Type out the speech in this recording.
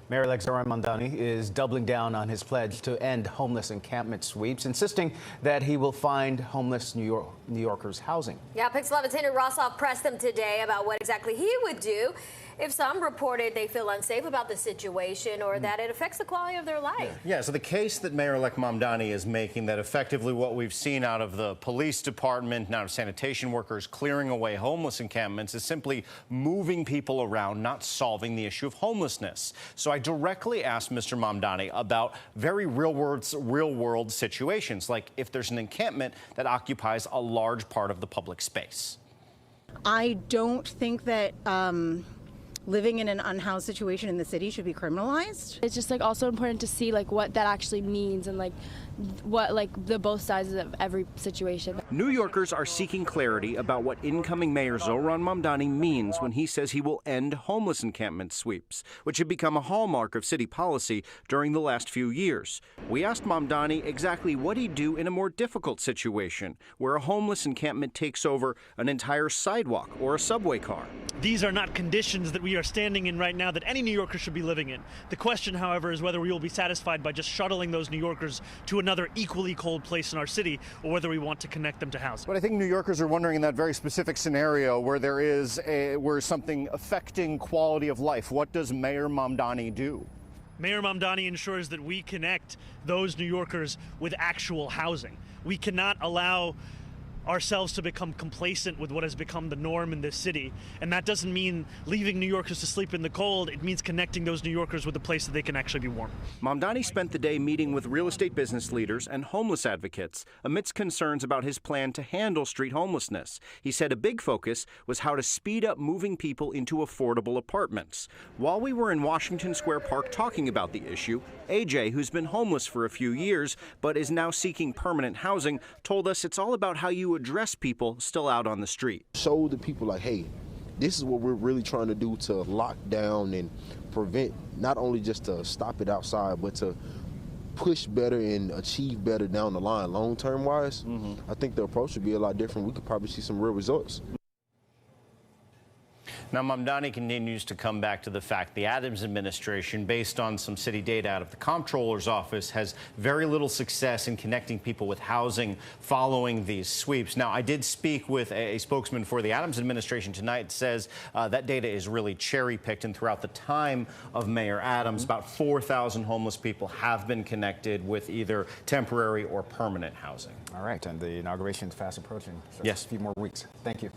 Mayor-elect Mamdani is doubling down on his pledge to end homeless encampment sweeps, insisting that he will find homeless New Yorkers housing. Yeah, Pix 11 10 Rossoff pressed him today about what exactly he would do if some reported they feel unsafe about the situation or that it affects the quality of their life. Yeah, so the case that Mayor-elect Mamdani is making, that effectively what we've seen out of the police department and out of sanitation workers clearing away homeless encampments, is simply moving people around, not solving the issue of homelessness. So I directly asked Mr. Mamdani about very real-world situations, like if there's an encampment that occupies a large part of the public space. I don't think that living in an unhoused situation in the city should be criminalized. It's just also important to see what that actually means and what the both sides of every situation. New Yorkers are seeking clarity about what incoming Mayor Zohran Mamdani means when he says he will end homeless encampment sweeps, which have become a hallmark of city policy during the last few years. We asked Mamdani exactly what he'd do in a more difficult situation, where a homeless encampment takes over an entire sidewalk or a subway car. These are not conditions that we are standing in right now that any New Yorker should be living in. The question, however, is whether we will be satisfied by just shuttling those New Yorkers to another equally cold place in our city, or whether we want to connect them to housing. But I think New Yorkers are wondering, in that very specific scenario where there is where something affecting quality of life, what does Mayor Mamdani do? Mayor Mamdani ensures that we connect those New Yorkers with actual housing. We cannot allow ourselves to become complacent with what has become the norm in this city. And that doesn't mean leaving New Yorkers to sleep in the cold. It means connecting those New Yorkers with a place that they can actually be warm. Mamdani spent the day meeting with real estate business leaders and homeless advocates amidst concerns about his plan to handle street homelessness. He said a big focus was how to speed up moving people into affordable apartments. While we were in Washington Square Park talking about the issue, AJ, who's been homeless for a few years but is now seeking permanent housing, told us it's all about how you address people still out on the street. Show the people hey, this is what we're really trying to do to lock down and prevent, not only just to stop it outside, but to push better and achieve better down the line, long-term wise. I think the approach would be a lot different. We could probably see some real results. Now, Mamdani continues to come back to the fact the Adams administration, based on some city data out of the comptroller's office, has very little success in connecting people with housing following these sweeps. Now, I did speak with a spokesman for the Adams administration tonight. Says that data is really cherry-picked, and throughout the time of Mayor Adams, about 4,000 homeless people have been connected with either temporary or permanent housing. All right, and the inauguration is fast approaching. So yes. A few more weeks. Thank you.